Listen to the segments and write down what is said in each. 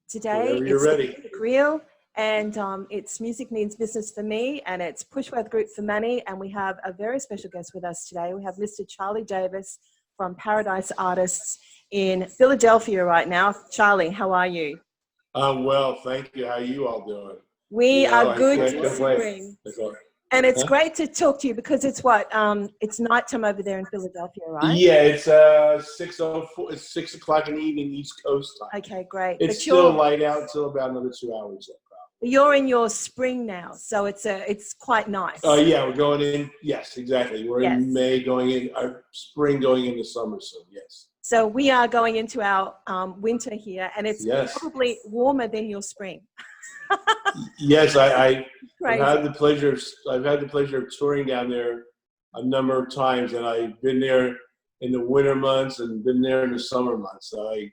Today Whenever you're it's the ready. Music Real, and it's Music Means Business for me, and it's Pushworth Group for Manny, and we have a very special guest with us today. We have Mr. Charlie Davis from Paradise Artists in Philadelphia right now. Charlie, how are you? Well, thank you. How you all doing? We are I good can't complain. considering. And it's great to talk to you because it's what? It's nighttime over there in Philadelphia, right? Yeah, it's 6:04. It's 6 o'clock in the evening, East Coast time. Okay, great. It's still light out until about another 2 hours. You're in your spring now, so it's quite nice. Oh yeah, we're going in. Yes, exactly. We're Yes. in May, going in our spring, going into summer. So yes. So we are going into our winter here, and it's probably warmer than your spring. Yes, I've Crazy. had the pleasure of touring down there a number of times, and I've been there in the winter months and been there in the summer months. So I've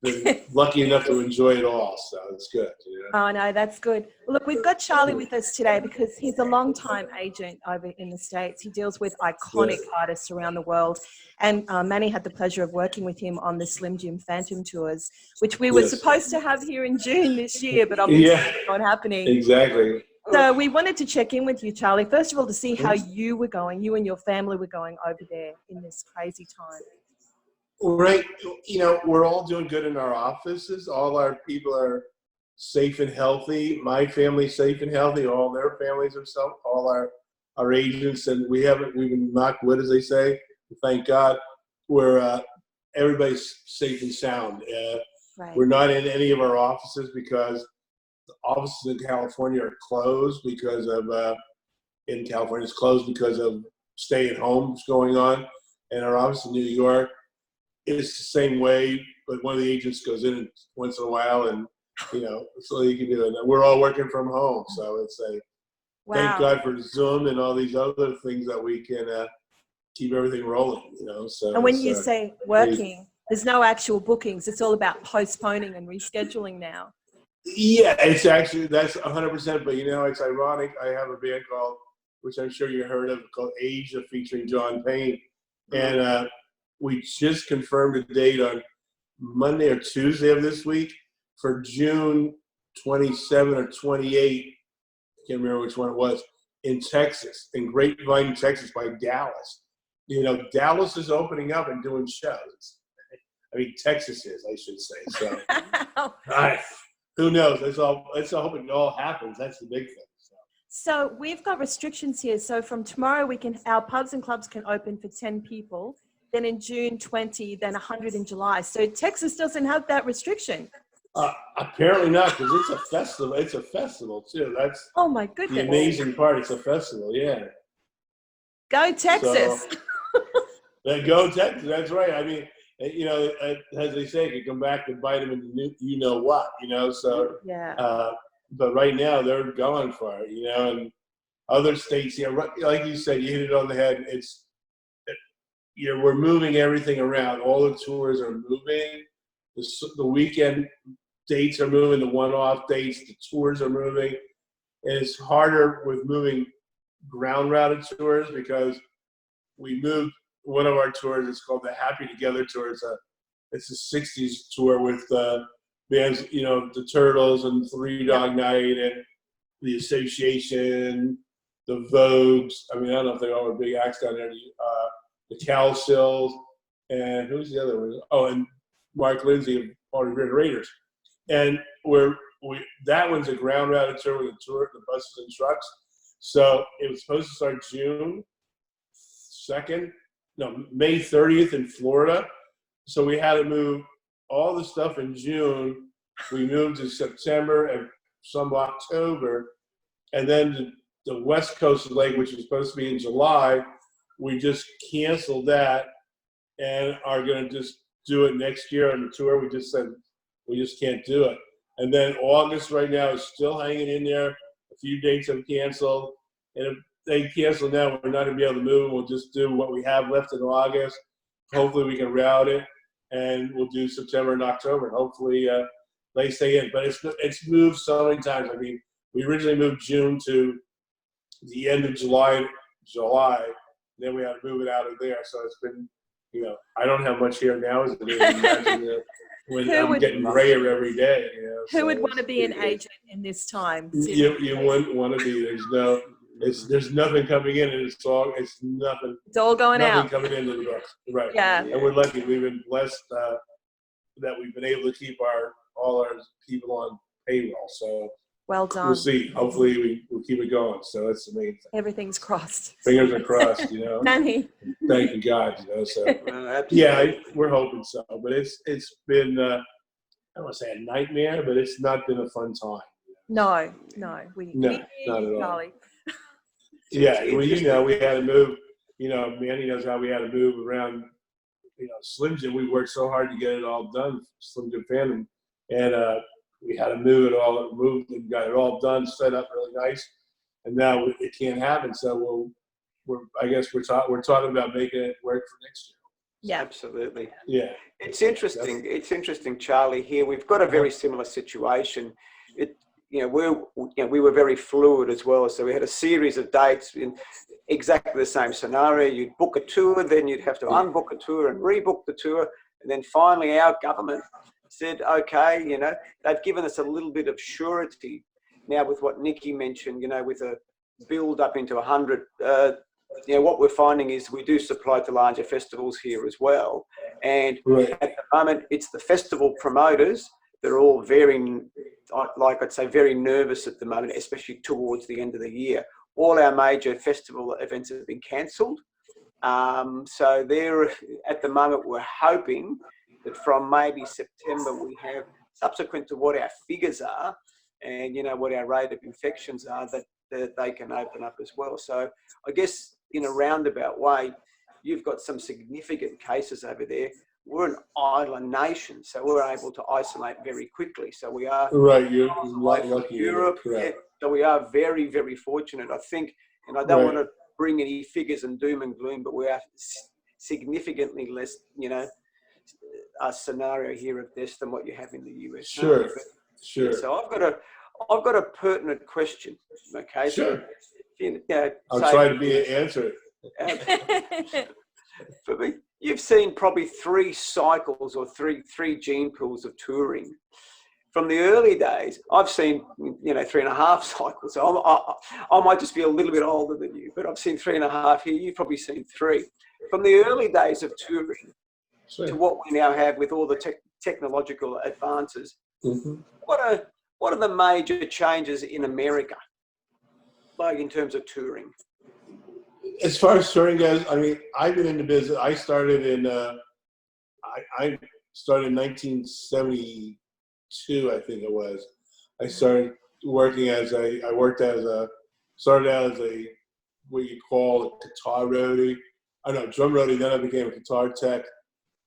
been lucky enough to enjoy it all. So it's good. You know? Oh no, that's good. Well, look, we've got Charlie with us today because he's a long-time agent over in the States. He deals with iconic artists around the world. And Manny had the pleasure of working with him on the Slim Jim Phantom tours, which we were supposed to have here in June this year, but obviously it's not happening. Exactly. So we wanted to check in with you, Charlie, first of all, to see how you were going, you and your family were going over there in this crazy time. Right. You know, we're all doing good in our offices. All our people are safe and healthy. My family's safe and healthy. All their families are safe. All our agents, and we've been knocked wood, as they say. Thank God, everybody's safe and sound. We're not in any of our offices because the offices in California are closed because of stay-at-homes going on, and our office in New York is the same way. But one of the agents goes in once in a while, and so you can do it. We're all working from home, so it's thank God for Zoom and all these other things that we can keep everything rolling. So. And when you say working, there's no actual bookings. It's all about postponing and rescheduling now. Yeah, it's actually, that's 100%. But it's ironic. I have a band which I'm sure you heard of, called Asia, featuring John Payne, and we just confirmed a date on Monday or Tuesday of this week for June 27 or 28. I can't remember which one it was, in Texas, in Grapevine, Texas, by Dallas. Dallas is opening up and doing shows. I mean, Texas is, I should say. So, who knows? Let's hope it all happens. That's the big thing. So we've got restrictions here. So from tomorrow, our pubs and clubs can open for 10 people. Then in June 20, then 100 in July. So Texas doesn't have that restriction. Apparently not, because it's a festival. It's a festival too. That's my goodness. The amazing part. It's a festival, yeah. Go Texas. Go Texas. That's right. I mean, as they say, you come back to bite them in the you know what. So but right now they're going for it. And other states, like you said, you hit it on the head. We're moving everything around. All the tours are moving. The weekend dates are moving. The one-off dates, the tours are moving. And it's harder with moving ground-routed tours because we moved one of our tours. It's called the Happy Together Tour. It's a 60s tour with bands, the Turtles and Three Dog Night and the Association, the Vogues. I mean, I don't know if they all were big acts down there. The Calsills, and who's the other one? Oh, and Mark Lindsay of Party Grid Raiders. And that one's a ground routed tour with the buses and trucks. So it was supposed to start May 30th in Florida. So we had to move all the stuff in June. We moved to September and some October. And then the West Coast of the lake, which was supposed to be in July, we just canceled that and are going to just do it next year on the tour. We just said we just can't do it. And then August right now is still hanging in there. A few dates have canceled. And if they cancel now, we're not going to be able to move. We'll just do what we have left in August. Hopefully we can route it. And we'll do September and October. And hopefully they stay in. But it's moved so many times. I mean, we originally moved June to the end of July. Then we had to move it out of there. So it's been, I don't have much here now. As it is. when Who I'm would- getting grayer every day. Who so would want to it's- be an agent in this time? You wouldn't want to be. There's nothing coming in, and it's nothing. It's all going Nothing out. coming into the books. Right. Yeah. And we're lucky. We've been blessed that we've been able to keep all our people on payroll. So Well done. we'll see. Hopefully we'll keep it going. So that's the main thing. Everything's crossed. Fingers are crossed, Manny. Thank you, God, So Absolutely. yeah, we're hoping so. But it's been I don't want to say a nightmare, but it's not been a fun time. No. We No, hear not you, at all. Charlie. Yeah, well, we had to move. Manny knows how we had to move around. Slim Jim, we worked so hard to get it all done, Slim Jim Phantom, and we had to move it all, moved and got it all done, set up really nice, and now it can't happen. So I guess we're talking about making it work for next Yeah. Absolutely. year. Yeah. It's interesting. It's interesting, Charlie. Here we've got a very similar situation. We were very fluid as well. So we had a series of dates in exactly the same scenario. You'd book a tour, then you'd have to unbook a tour and rebook the tour, and then finally our government said, okay, they've given us a little bit of surety now with what Nikki mentioned. With a build up into 100. What we're finding is we do supply to larger festivals here as well. And Right. at the moment, it's the festival promoters that are all very, like I'd say, very nervous at the moment, especially towards the end of the year. All our major festival events have been cancelled. So at the moment, we're hoping that from maybe September, we have, subsequent to what our figures are and, what our rate of infections are, that they can open up as well. So I guess in a roundabout way, you've got some significant cases over there. We're an island nation, so we're able to isolate very quickly. So we are Right. You're away from lucky. Europe. Correct. Yeah, so we are very, very fortunate, I think. And I don't Right. want to bring any figures and doom and gloom, but we are significantly less, a scenario here of this than what you have in the US. Sure. But, Sure. so I've got a pertinent question. Okay. Sure. So, I'll say, try to answer it. for me, you've seen probably 3 cycles or three gene pools of touring. From the early days, I've seen 3.5 cycles. So I might just be a little bit older than you, but I've seen 3.5 here. You've probably seen 3. From the early days of touring to what we now have with all the technological advances, what are the major changes in America, like in terms of touring? As far as touring goes, I've been in the business. I started in I started in 1972, I think it was. I started working started out as a what you call a guitar roadie. Drum roadie. Then I became a guitar tech,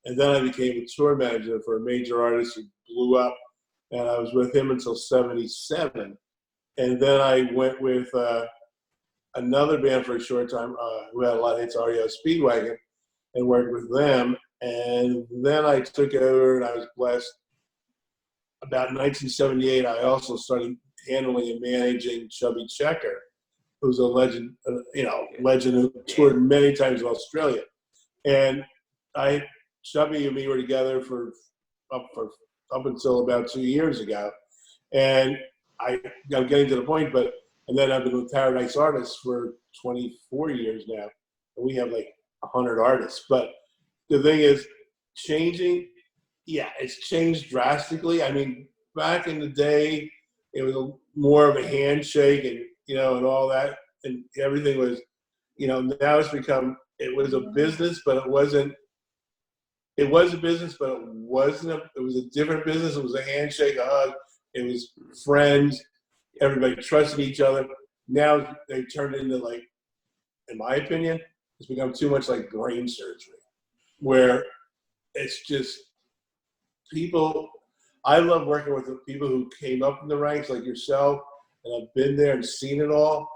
and then I became a tour manager for a major artist who blew up. And I was with him until '77, and then I went with another band for a short time who had a lot of hits, REO Speedwagon, and worked with them. And then I took over, and I was blessed. About 1978, I also started handling and managing Chubby Checker, who's a legend, legend who toured many times in Australia. And Chubby and me were together up until about 2 years ago. And I'm getting to the point, and then I've been with Paradise Artists for 24 years now. And we have like 100 artists. But the thing is, changing, it's changed drastically. Back in the day, it was more of a handshake and all that. And everything was, now it's become, it was a business, but it wasn't. It was a business, but it wasn't. It was a different business. It was a handshake, a hug. It was friends. Everybody trusted each other. Now they turned into, like, in my opinion, it's become too much like brain surgery, where it's just people. I love working with the people who came up in the ranks, like yourself, and I've been there and seen it all.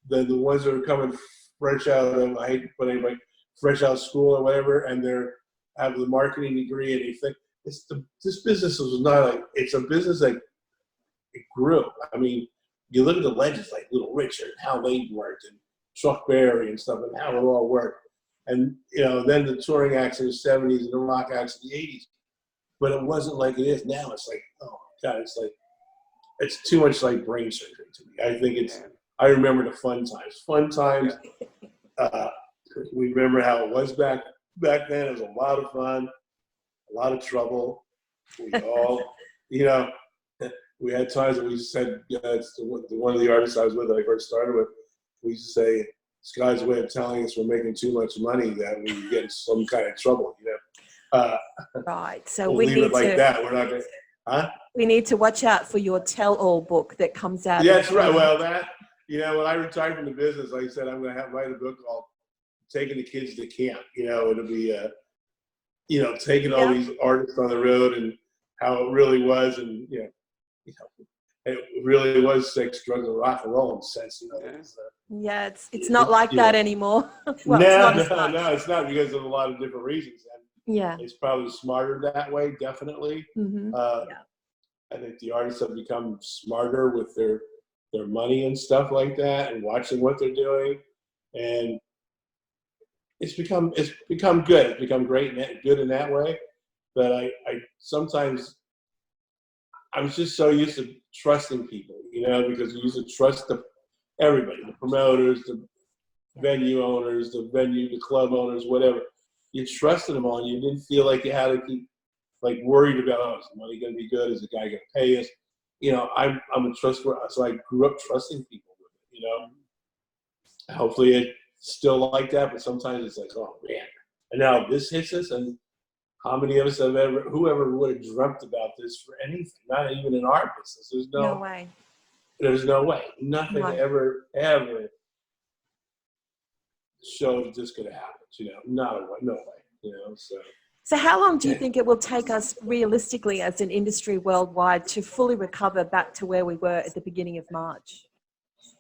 Than the ones that are coming fresh out of, I hate to put anybody, fresh out of school or whatever, and they're have the marketing degree, and they think this business was not like, it's a business that it grew. You look at the legends like Little Richard, how they worked, and Chuck Berry and stuff, and how it all worked. And then the touring acts in the 70s and the rock acts in the 80s. but it wasn't like it is now. It's like, oh my God, it's like, it's too much like brain surgery to me. I think it's, I remember the fun times. Fun times, we remember how it was back then. It was a lot of fun, a lot of trouble. We all, you know, we had times that we said, it's one of the artists I was with that I first started with, we used to say, this guy's way of telling us we're making too much money that we get in some kind of trouble, you know. Right. So We'll we leave need it like to, that. We're not going to, huh? we need to watch out for your tell-all book that comes out. Yeah, that's right. Well, that, you know, when I retired from the business, like I said, I'm going to write a book called Taking the Kids to Camp. You know, it'll be, you know, taking all these artists on the road and how it really was. And, you know, it really was sex, drugs, and rock and roll in a sense. You know, yeah, it's not like that anymore. Well, no, it's not no, it's not, because of a lot of different reasons. And yeah. it's probably smarter that way, definitely. Mm-hmm. I think the artists have become smarter with their money and stuff like that, and watching what they're doing, and it's become good. It's become great and good in that way. But I sometimes I'm just so used to trusting people, you know, because you used to trust everybody, the promoters, the venue owners, the club owners, whatever. You trusted them all, and you didn't feel like you had to keep like worried about, oh, is the money going to be good? Is the guy going to pay us? You know, I'm a trustworthy, so I grew up trusting people with it, you know. Hopefully it's still like that, but sometimes it's like, oh man, and now this hits us, and how many of us have whoever would have dreamt about this for anything, not even in our business. There's no way. There's no way. Nothing ever showed this could have happened, you know. No way, you know, So how long do you think it will take us realistically as an industry worldwide to fully recover back to where we were at the beginning of March?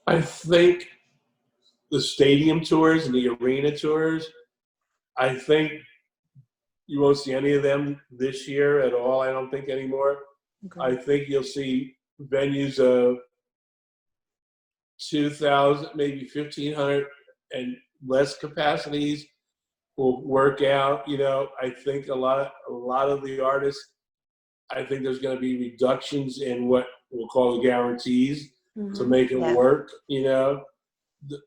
I think the stadium tours and the arena tours, I think you won't see any of them this year at all, I don't think anymore. Okay. I think you'll see venues of 2,000, maybe 1,500 and less capacities will work out. You know, I think a lot of the artists, I think there's going to be reductions in what we'll call the guarantees to make it work. You know, the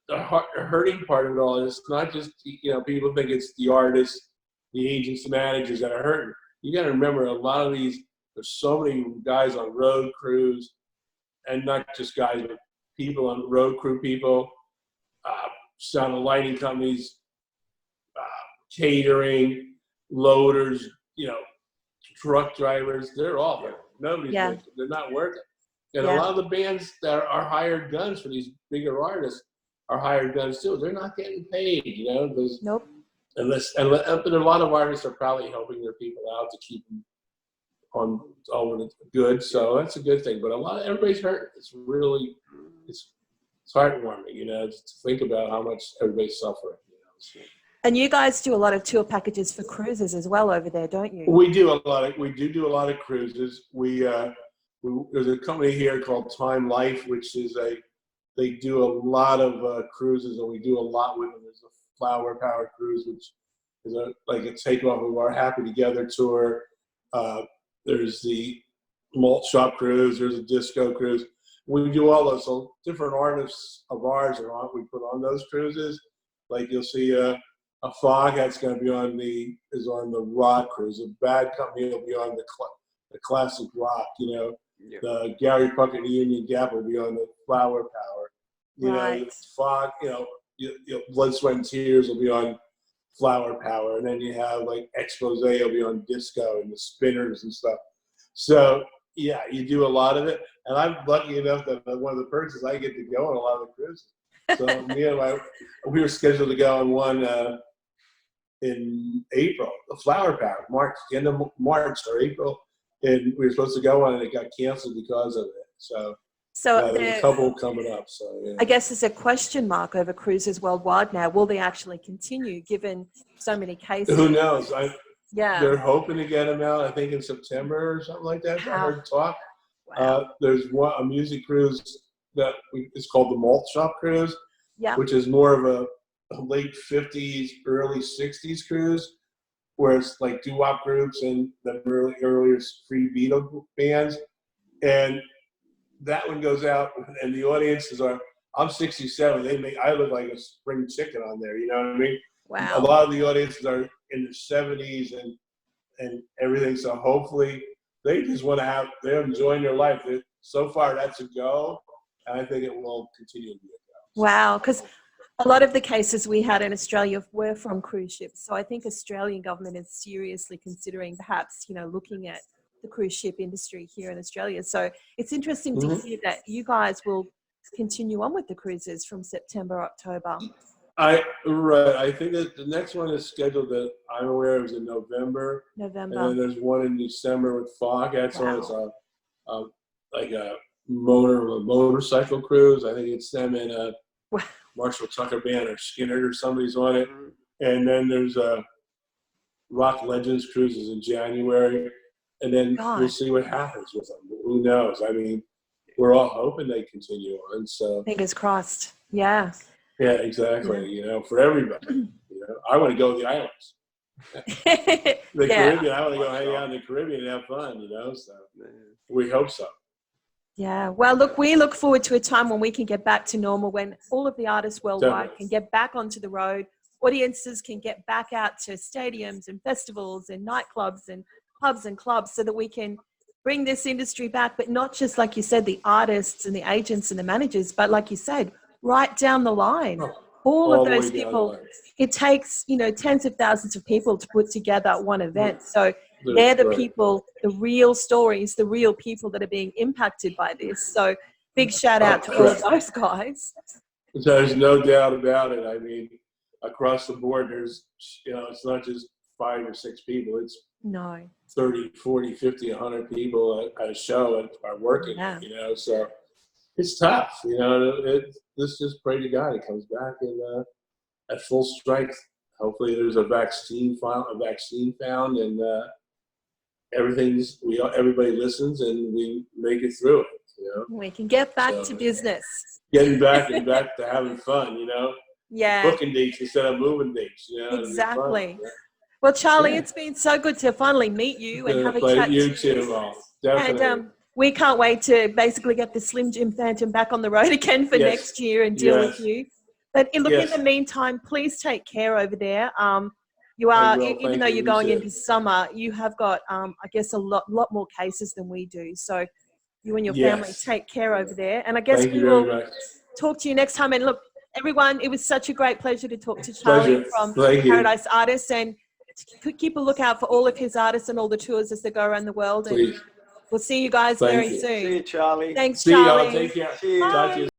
hurting part of it all is not just, you know, people think it's the artists, the agents, the managers that are hurting. You got to remember, a lot of these, there's so many guys on road crews, and not just guys, but people on road crew, people, sound and lighting companies, catering, loaders, you know, truck drivers, they're all there. Nobody's working. They're not working. And a lot of the bands that are hired guns for these bigger artists are hired guns too. They're not getting paid, you know. Nope. And a lot of artists are probably helping their people out to keep them on good. So that's a good thing. But everybody's hurt. It's really, it's heartwarming, you know, to think about how much everybody's suffering, you know. So. And you guys do a lot of tour packages for cruises as well over there, don't you? We do a lot of cruises. There's a company here called Time Life, which is they do a lot of cruises, and we do a lot with them. There's a Flower Power cruise, which is like a takeoff of our Happy Together tour. There's the Malt Shop cruise. There's a disco cruise. We do all those. So different artists of ours we put on those cruises. Like you'll see a Fog that's going to be on the rock cruise. A Bad Company will be on the classic rock. You know, the Gary Puckett and the Union Gap will be on the Flower Power. You know, Fog. You know, Blood, Sweat, and Tears will be on Flower Power, and then you have like Expose will be on disco, and the Spinners and stuff. So yeah, you do a lot of it, and I'm lucky enough that one of the perks is I get to go on a lot of the cruises. So we were scheduled to go on one in April, the Flower Power, end of March or April, and we were supposed to go on, and it got canceled because of it. So there's a couple coming up. So yeah. I guess there's a question mark over cruises worldwide now. Will they actually continue, given so many cases? Who knows? They're hoping to get them out, I think, in September or something like that. I heard talk. Wow. There's a music cruise that it's called the Malt Shop cruise, which is more of a late 50s, early 60s cruise. where it's like doo-wop groups and the earlier free Beatle bands. And that one goes out, and the audiences are, I'm 67, I look like a spring chicken on there, you know what I mean? Wow. A lot of the audiences are in their 70s and everything, so hopefully they just want to they're enjoying their life. So far, that's a go, and I think it will continue to be a go. Wow, because a lot of the cases we had in Australia were from cruise ships. So I think Australian government is seriously considering perhaps, looking at the cruise ship industry here in Australia. So it's interesting to hear that you guys will continue on with the cruises from September, October. I think that the next one is scheduled that I'm aware of is in November. And then there's one in December with Fog. That's one. It's like a motorcycle cruise. I think it's them and Marshall Tucker Band or Skinner or somebody's on it. And then there's Rock Legends cruises in January. And then we'll see what happens with them. Who knows? I mean, we're all hoping they continue on. So fingers crossed. Yeah. Yeah, exactly. For everybody. I want to go to the islands. The Caribbean. I want to go hang out in the Caribbean and have fun. So we hope so. Yeah. Well, look, we look forward to a time when we can get back to normal, when all of the artists worldwide can get back onto the road. Audiences can get back out to stadiums and festivals and nightclubs and pubs and clubs, so that we can bring this industry back, but not just, like you said, the artists and the agents and the managers, but like you said, right down the line. All of those people, it takes, tens of thousands of people to put together one event. So they're the people, the real stories, the real people that are being impacted by this. So big shout out to all of those guys. There's no doubt about it. I mean, across the board, there's, it's not just 5 or 6 people. It's 30, 40, 50, 100 people at a show are working, so it's tough, let's just pray to God it comes back and at full strength. Hopefully there's a vaccine found and everybody listens and we make it through it, We can get back to business. Getting back and back to having fun, Yeah. Booking dates instead of moving dates, Exactly. Well, Charlie, it's been so good to finally meet you and have a chat. You too, definitely. And we can't wait to basically get the Slim Jim Phantom back on the road again for next year and deal with you. But in the meantime, please take care over there. You are, even though you're going into summer, you have got, I guess, a lot more cases than we do. So you and your family take care over there. And I guess we will talk to you next time. And look, everyone, it was such a great pleasure to talk to Charlie from Paradise Artists, and keep a lookout for all of his artists and all the tours as they go around the world. And we'll see you guys very soon. See you, Charlie. Thanks, See Charlie. y'all. Take care. Cheers. Talk to you